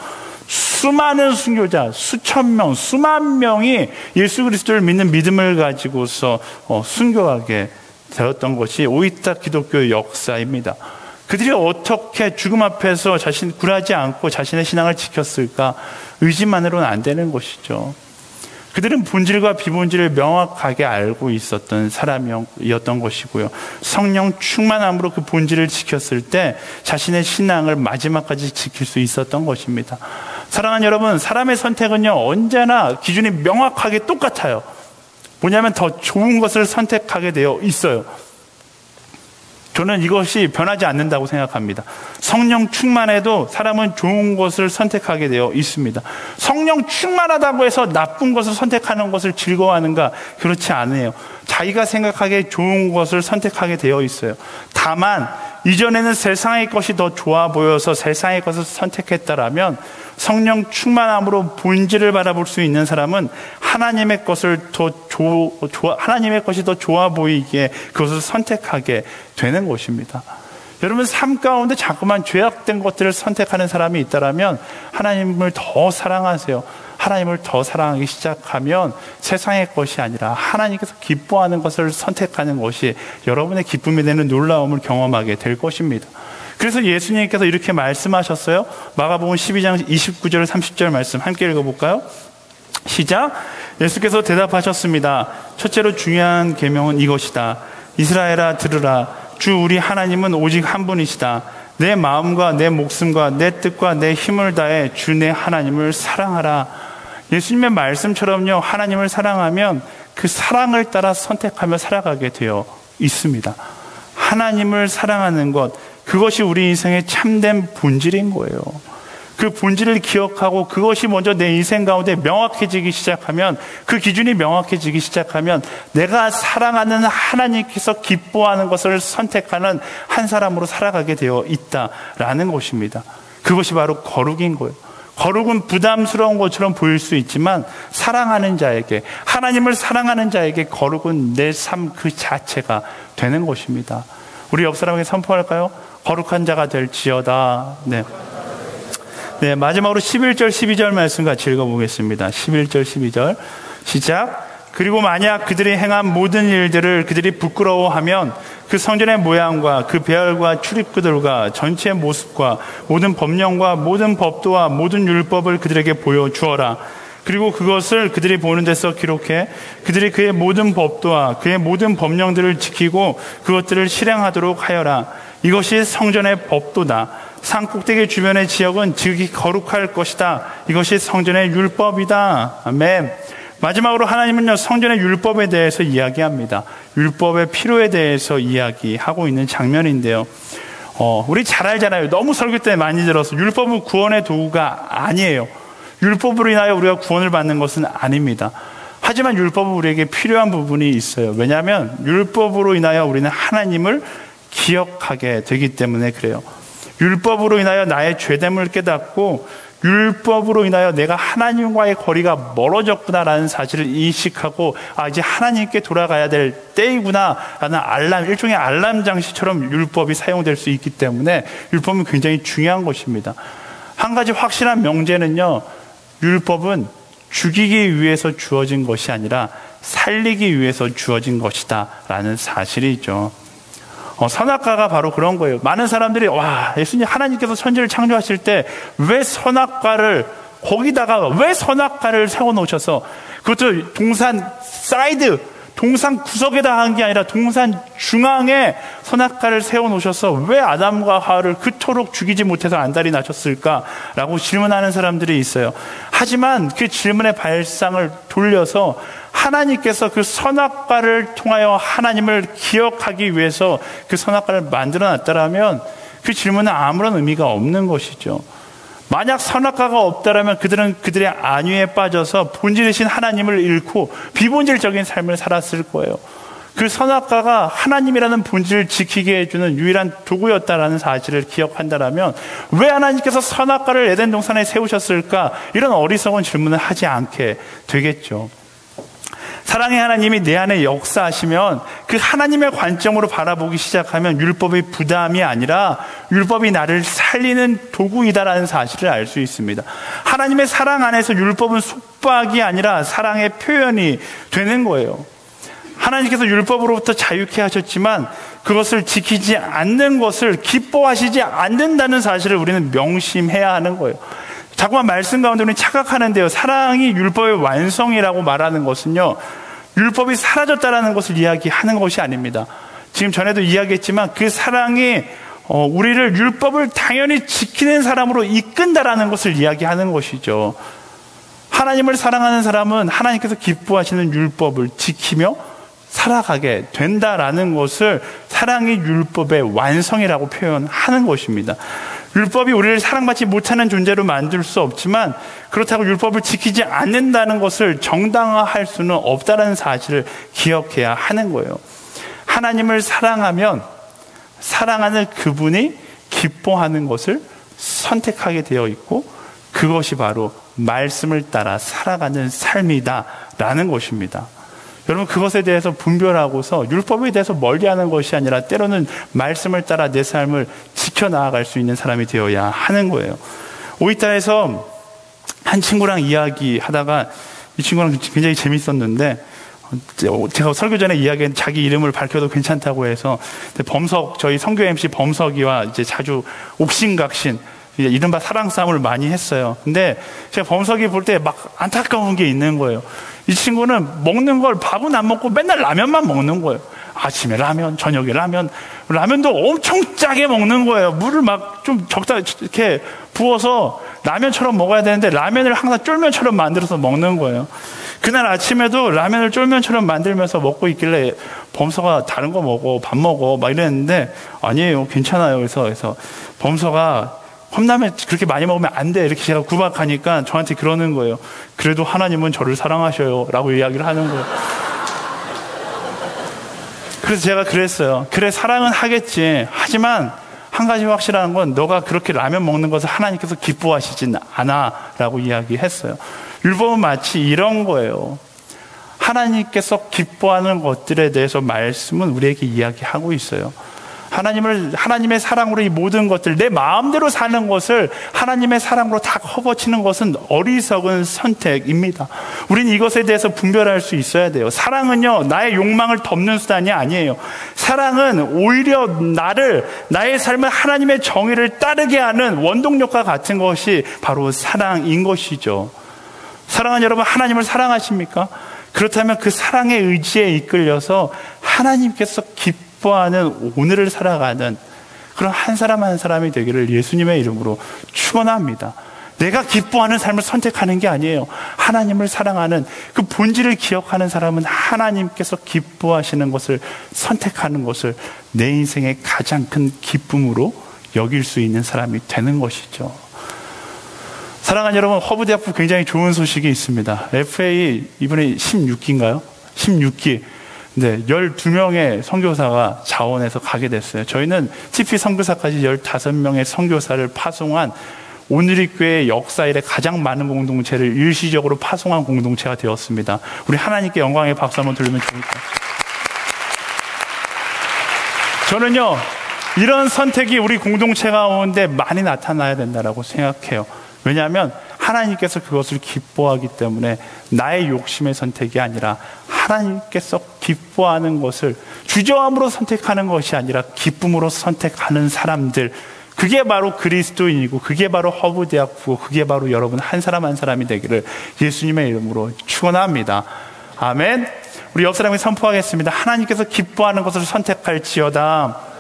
수많은 순교자, 수천 명, 수만 명이 예수 그리스도를 믿는 믿음을 가지고서 순교하게 되었던 것이 오이타 기독교의 역사입니다. 그들이 어떻게 죽음 앞에서 굴하지 않고 자신의 신앙을 지켰을까? 의지만으로는 안 되는 것이죠. 그들은 본질과 비본질을 명확하게 알고 있었던 사람이었던 것이고요. 성령 충만함으로 그 본질을 지켰을 때 자신의 신앙을 마지막까지 지킬 수 있었던 것입니다. 사랑하는 여러분, 사람의 선택은요, 언제나 기준이 명확하게 똑같아요. 뭐냐면 더 좋은 것을 선택하게 되어 있어요. 저는 이것이 변하지 않는다고 생각합니다. 성령 충만해도 사람은 좋은 것을 선택하게 되어 있습니다. 성령 충만하다고 해서 나쁜 것을 선택하는 것을 즐거워하는가? 그렇지 않아요. 자기가 생각하기에 좋은 것을 선택하게 되어 있어요. 다만 이전에는 세상의 것이 더 좋아 보여서 세상의 것을 선택했다라면 성령 충만함으로 본질을 바라볼 수 있는 사람은 하나님의 것을 하나님의 것이 더 좋아 보이기에 그것을 선택하게 되는 것입니다. 여러분 삶 가운데 자꾸만 죄악된 것들을 선택하는 사람이 있다라면 하나님을 더 사랑하세요. 하나님을 더 사랑하기 시작하면 세상의 것이 아니라 하나님께서 기뻐하는 것을 선택하는 것이 여러분의 기쁨이 되는 놀라움을 경험하게 될 것입니다. 그래서 예수님께서 이렇게 말씀하셨어요. 마가복음 12장 29절 30절 말씀 함께 읽어볼까요? 시작. 예수께서 대답하셨습니다. 첫째로 중요한 계명은 이것이다. 이스라엘아 들으라. 주 우리 하나님은 오직 한 분이시다. 내 마음과 내 목숨과 내 뜻과 내 힘을 다해 주 내 하나님을 사랑하라. 예수님의 말씀처럼요, 하나님을 사랑하면 그 사랑을 따라 선택하며 살아가게 되어 있습니다. 하나님을 사랑하는 것, 그것이 우리 인생의 참된 본질인 거예요. 그 본질을 기억하고 그것이 먼저 내 인생 가운데 명확해지기 시작하면, 그 기준이 명확해지기 시작하면 내가 사랑하는 하나님께서 기뻐하는 것을 선택하는 한 사람으로 살아가게 되어 있다라는 것입니다. 그것이 바로 거룩인 거예요. 거룩은 부담스러운 것처럼 보일 수 있지만 사랑하는 자에게, 하나님을 사랑하는 자에게 거룩은 내 삶 그 자체가 되는 것입니다. 우리 옆 사람에게 선포할까요? 거룩한 자가 될지어다. 네, 마지막으로 11절 12절 말씀 같이 읽어보겠습니다. 11절 12절 시작. 그리고 만약 그들이 행한 모든 일들을 그들이 부끄러워하면 그 성전의 모양과 그 배열과 출입구들과 전체의 모습과 모든 법령과 모든 법도와 모든 율법을 그들에게 보여주어라. 그리고 그것을 그들이 보는 데서 기록해 그들이 그의 모든 법도와 그의 모든 법령들을 지키고 그것들을 실행하도록 하여라. 이것이 성전의 법도다. 산 꼭대기 주변의 지역은 지극히 거룩할 것이다. 이것이 성전의 율법이다. 아멘. 마지막으로 하나님은요, 성전의 율법에 대해서 이야기합니다. 율법의 필요에 대해서 이야기하고 있는 장면인데요. 우리 잘 알잖아요. 너무 설교 때 많이 들어서 율법은 구원의 도구가 아니에요. 율법으로 인하여 우리가 구원을 받는 것은 아닙니다. 하지만 율법은 우리에게 필요한 부분이 있어요. 왜냐하면 율법으로 인하여 우리는 하나님을 기억하게 되기 때문에 그래요. 율법으로 인하여 나의 죄됨을 깨닫고 율법으로 인하여 내가 하나님과의 거리가 멀어졌구나라는 사실을 인식하고 이제 하나님께 돌아가야 될 때이구나 라는 일종의 알람 장치처럼 율법이 사용될 수 있기 때문에 율법은 굉장히 중요한 것입니다. 한 가지 확실한 명제는요, 율법은 죽이기 위해서 주어진 것이 아니라 살리기 위해서 주어진 것이다 라는 사실이죠. 선악과가 바로 그런 거예요. 많은 사람들이 예수님 하나님께서 천지를 창조하실 때 왜 선악과를 거기다가 왜 선악과를 세워놓으셔서, 그것도 동산 사이드, 동산 구석에다 한 게 아니라 동산 중앙에 선악과를 세워놓으셔서 왜 아담과 하와를 그토록 죽이지 못해서 안달이 나셨을까라고 질문하는 사람들이 있어요. 하지만 그 질문의 발상을 돌려서 하나님께서 그 선악과를 통하여 하나님을 기억하기 위해서 그 선악과를 만들어 놨다라면 그 질문은 아무런 의미가 없는 것이죠. 만약 선악과가 없다라면 그들은 그들의 안위에 빠져서 본질이신 하나님을 잃고 비본질적인 삶을 살았을 거예요. 그 선악과가 하나님이라는 본질을 지키게 해주는 유일한 도구였다라는 사실을 기억한다라면 왜 하나님께서 선악과를 에덴 동산에 세우셨을까? 이런 어리석은 질문을 하지 않게 되겠죠. 사랑의 하나님이 내 안에 역사하시면 그 하나님의 관점으로 바라보기 시작하면 율법의 부담이 아니라 율법이 나를 살리는 도구이다라는 사실을 알 수 있습니다. 하나님의 사랑 안에서 율법은 속박이 아니라 사랑의 표현이 되는 거예요. 하나님께서 율법으로부터 자유케 하셨지만 그것을 지키지 않는 것을 기뻐하시지 않는다는 사실을 우리는 명심해야 하는 거예요. 자꾸만 말씀 가운데 우리는 착각하는데요. 사랑이 율법의 완성이라고 말하는 것은요, 율법이 사라졌다라는 것을 이야기하는 것이 아닙니다. 지금 전에도 이야기했지만 그 사랑이 우리를 율법을 당연히 지키는 사람으로 이끈다라는 것을 이야기하는 것이죠. 하나님을 사랑하는 사람은 하나님께서 기뻐하시는 율법을 지키며 살아가게 된다라는 것을 사랑이 율법의 완성이라고 표현하는 것입니다. 율법이 우리를 사랑받지 못하는 존재로 만들 수 없지만 그렇다고 율법을 지키지 않는다는 것을 정당화할 수는 없다는 사실을 기억해야 하는 거예요. 하나님을 사랑하면 사랑하는 그분이 기뻐하는 것을 선택하게 되어 있고 그것이 바로 말씀을 따라 살아가는 삶이다라는 것입니다. 여러분, 그것에 대해서 분별하고서 율법에 대해서 멀리하는 것이 아니라 때로는 말씀을 따라 내 삶을 지켜나갈 수 있는 사람이 되어야 하는 거예요. 오이타에서 한 친구랑 이야기하다가 이 친구랑 굉장히 재밌었는데 제가 설교 전에 이야기한 자기 이름을 밝혀도 괜찮다고 해서 저희 선교 MC 범석이와 이제 자주 옥신각신 이른바 사랑 싸움을 많이 했어요. 근데 제가 범석이 볼 때 막 안타까운 게 있는 거예요. 이 친구는 먹는 걸 밥은 안 먹고 맨날 라면만 먹는 거예요. 아침에 라면, 저녁에 라면, 라면도 엄청 짜게 먹는 거예요. 물을 막 좀 적당히 이렇게 부어서 라면처럼 먹어야 되는데 라면을 항상 쫄면처럼 만들어서 먹는 거예요. 그날 아침에도 라면을 쫄면처럼 만들면서 먹고 있길래 범서가 다른 거 먹어, 밥 먹어 막 이랬는데 아니에요, 괜찮아요. 그래서 범서가 컵라면 그렇게 많이 먹으면 안 돼. 이렇게 제가 구박하니까 저한테 그러는 거예요. 그래도 하나님은 저를 사랑하셔요. 라고 이야기를 하는 거예요. 그래서 제가 그랬어요. 그래, 사랑은 하겠지. 하지만 한 가지 확실한 건 너가 그렇게 라면 먹는 것을 하나님께서 기뻐하시진 않아. 라고 이야기했어요. 율법은 마치 이런 거예요. 하나님께서 기뻐하는 것들에 대해서 말씀은 우리에게 이야기하고 있어요. 하나님의 사랑으로 이 모든 것들, 내 마음대로 사는 것을 하나님의 사랑으로 다 커버치는 것은 어리석은 선택입니다. 우린 이것에 대해서 분별할 수 있어야 돼요. 사랑은요, 나의 욕망을 덮는 수단이 아니에요. 사랑은 오히려 나의 삶을 하나님의 정의를 따르게 하는 원동력과 같은 것이 바로 사랑인 것이죠. 사랑하는 여러분, 하나님을 사랑하십니까? 그렇다면 그 사랑의 의지에 이끌려서 하나님께서 기뻐하는 오늘을 살아가는 그런 한 사람 한 사람이 되기를 예수님의 이름으로 축원합니다. 내가 기뻐하는 삶을 선택하는 게 아니에요. 하나님을 사랑하는 그 본질을 기억하는 사람은 하나님께서 기뻐하시는 것을 선택하는 것을 내 인생의 가장 큰 기쁨으로 여길 수 있는 사람이 되는 것이죠. 사랑하는 여러분, 허브대학부 굉장히 좋은 소식이 있습니다. FA 이번에 16기인가요? 16기. 네, 12명의 선교사가 자원해서 가게 됐어요. 저희는 TP 선교사까지 15명의 선교사를 파송한 오늘의 교회의 역사 이래 가장 많은 공동체를 일시적으로 파송한 공동체가 되었습니다. 우리 하나님께 영광의 박수 한번 돌리면 좋을 것 같아요. 저는요, 이런 선택이 우리 공동체 가운데 많이 나타나야 된다고 생각해요. 왜냐하면 하나님께서 그것을 기뻐하기 때문에 나의 욕심의 선택이 아니라 하나님께서 기뻐하는 것을 주저함으로 선택하는 것이 아니라 기쁨으로 선택하는 사람들, 그게 바로 그리스도인이고 그게 바로 허브대학부고 그게 바로 여러분 한 사람 한 사람이 되기를 예수님의 이름으로 축원합니다. 아멘. 우리 옆 사람에게 선포하겠습니다. 하나님께서 기뻐하는 것을 선택할지어다.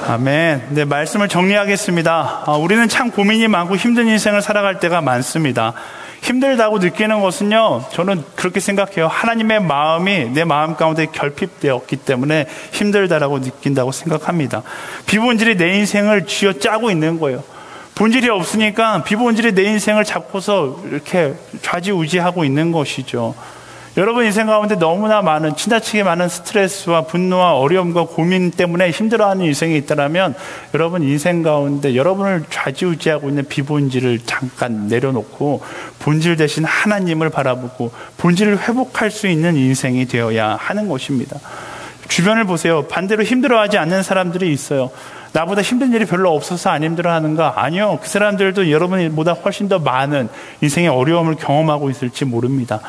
아멘. 네, 말씀을 정리하겠습니다. 우리는 참 고민이 많고 힘든 인생을 살아갈 때가 많습니다. 힘들다고 느끼는 것은요, 저는 그렇게 생각해요. 하나님의 마음이 내 마음 가운데 결핍되었기 때문에 힘들다라고 느낀다고 생각합니다. 비본질이 내 인생을 쥐어짜고 있는 거예요. 본질이 없으니까 비본질이 내 인생을 잡고서 이렇게 좌지우지하고 있는 것이죠. 여러분 인생 가운데 너무나 많은, 지나치게 많은 스트레스와 분노와 어려움과 고민 때문에 힘들어하는 인생이 있다면 여러분 인생 가운데 여러분을 좌지우지하고 있는 비본질을 잠깐 내려놓고 본질 대신 하나님을 바라보고 본질을 회복할 수 있는 인생이 되어야 하는 것입니다. 주변을 보세요. 반대로 힘들어하지 않는 사람들이 있어요. 나보다 힘든 일이 별로 없어서 안 힘들어하는가? 아니요. 그 사람들도 여러분보다 훨씬 더 많은 인생의 어려움을 경험하고 있을지 모릅니다.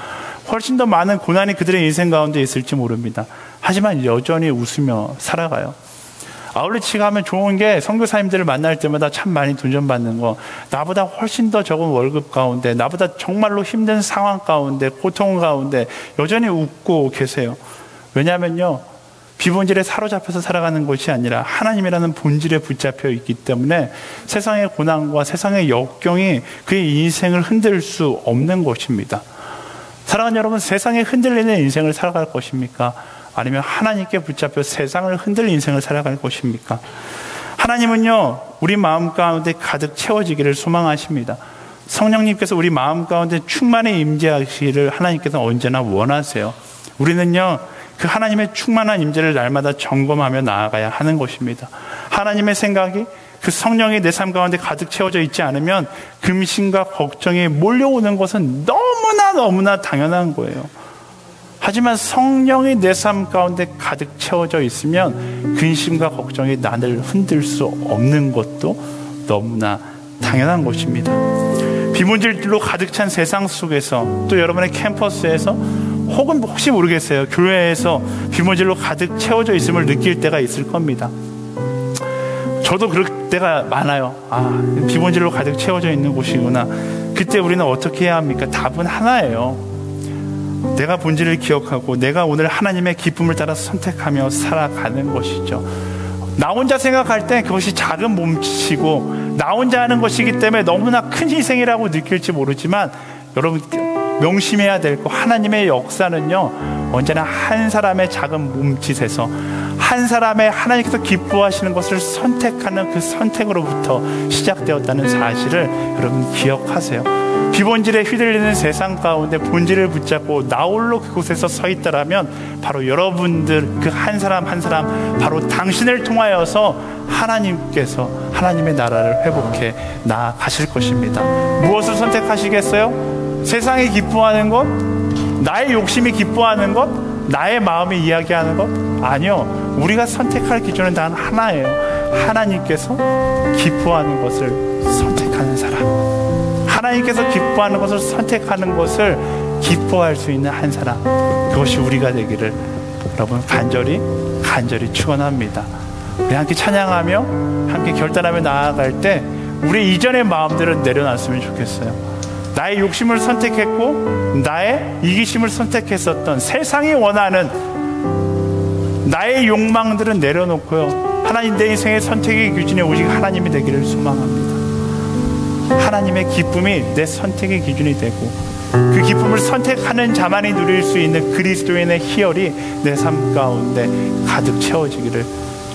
훨씬 더 많은 고난이 그들의 인생 가운데 있을지 모릅니다. 하지만 여전히 웃으며 살아가요. 아울렛이 가면 좋은 게 선교사님들을 만날 때마다 참 많이 도전받는 거, 나보다 훨씬 더 적은 월급 가운데, 나보다 정말로 힘든 상황 가운데, 고통 가운데 여전히 웃고 계세요. 왜냐하면요, 비본질에 사로잡혀서 살아가는 것이 아니라 하나님이라는 본질에 붙잡혀 있기 때문에 세상의 고난과 세상의 역경이 그의 인생을 흔들 수 없는 것입니다. 사랑하는 여러분, 세상에 흔들리는 인생을 살아갈 것입니까? 아니면 하나님께 붙잡혀 세상을 흔들 인생을 살아갈 것입니까? 하나님은요, 우리 마음 가운데 가득 채워지기를 소망하십니다. 성령님께서 우리 마음 가운데 충만히 임재하시기를 하나님께서 언제나 원하세요. 우리는요, 그 하나님의 충만한 임재를 날마다 점검하며 나아가야 하는 것입니다. 하나님의 생각이, 그 성령이 내 삶 가운데 가득 채워져 있지 않으면 근심과 걱정이 몰려오는 것은 너무나 당연한 거예요. 하지만 성령이 내 삶 가운데 가득 채워져 있으면 근심과 걱정이 나를 흔들 수 없는 것도 너무나 당연한 것입니다. 비본질로 가득 찬 세상 속에서, 또 여러분의 캠퍼스에서, 혹은 혹시 모르겠어요, 교회에서 비본질로 가득 채워져 있음을 느낄 때가 있을 겁니다. 저도 그럴 때가 많아요. 비본질로 가득 채워져 있는 곳이구나. 그때 우리는 어떻게 해야 합니까? 답은 하나예요. 내가 본질을 기억하고 내가 오늘 하나님의 기쁨을 따라 선택하며 살아가는 것이죠. 나 혼자 생각할 때 그것이 작은 몸치고 나 혼자 하는 것이기 때문에 너무나 큰 희생이라고 느낄지 모르지만, 여러분 명심해야 될 거, 하나님의 역사는요 언제나 한 사람의 작은 몸짓에서, 한 사람의 하나님께서 기뻐하시는 것을 선택하는 그 선택으로부터 시작되었다는 사실을 여러분 기억하세요. 비본질에 휘둘리는 세상 가운데 본질을 붙잡고 나홀로 그곳에서 서 있다라면 바로 여러분들 그 한 사람 한 사람 바로 당신을 통하여서 하나님께서 하나님의 나라를 회복해 나아가실 것입니다. 무엇을 선택하시겠어요? 세상이 기뻐하는 것? 나의 욕심이 기뻐하는 것? 나의 마음이 이야기하는 것? 아니요. 우리가 선택할 기준은 단 하나예요. 하나님께서 기뻐하는 것을 선택하는 사람. 하나님께서 기뻐하는 것을 선택하는 것을 기뻐할 수 있는 한 사람, 그것이 우리가 되기를 여러분 간절히 축원합니다. 우리 함께 찬양하며 함께 결단하며 나아갈 때 우리 이전의 마음들을 내려놨으면 좋겠어요. 나의 욕심을 선택했고 나의 이기심을 선택했었던 세상이 원하는 나의 욕망들은 내려놓고요, 하나님 내 인생의 선택의 기준이 오직 하나님이 되기를 소망합니다. 하나님의 기쁨이 내 선택의 기준이 되고 그 기쁨을 선택하는 자만이 누릴 수 있는 그리스도인의 희열이 내 삶 가운데 가득 채워지기를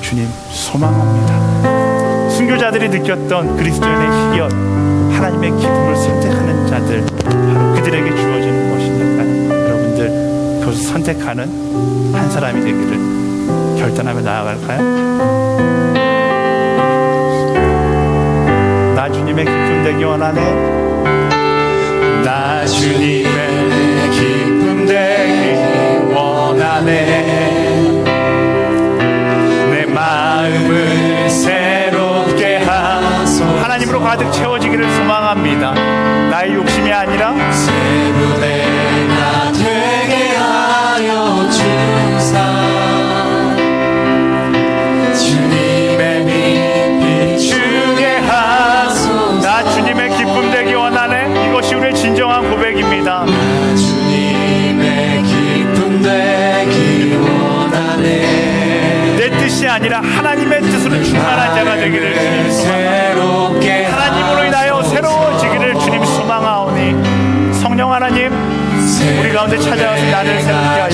주님 소망합니다. 순교자들이 느꼈던 그리스도인의 희열, 하나님의 기쁨을 선택하는 자들, 바로 그들에게 주어지는 것이니까요. 여러분들 그것을 선택하는 한 사람이 되기를 결단하며 나아갈까요? 나 주님의 기쁨 되기 원하네. 나 주님의 기쁨 되기 원하네. 내 마음을 새롭게 하소서. 하나님으로 가득 채워지기를 소망합니다. 나의 욕심이 아니라 새로 내가 되게 하여 주사. 주님의 빛 비추게 하소서. 나 주님의 기쁨 되기 원하네. 이것이 우리의 진정한 고백입니다. 나 주님의 기쁨 되기 원하네. 내 뜻이 아니라 하나님의 뜻으로 충만한 자가 되기를 주님 소망합니다. 하나님으로 인하여 새로워지기를 주님 소망하오니 성령 하나님 우리 가운데 찾아와서 나를 새롭게 하여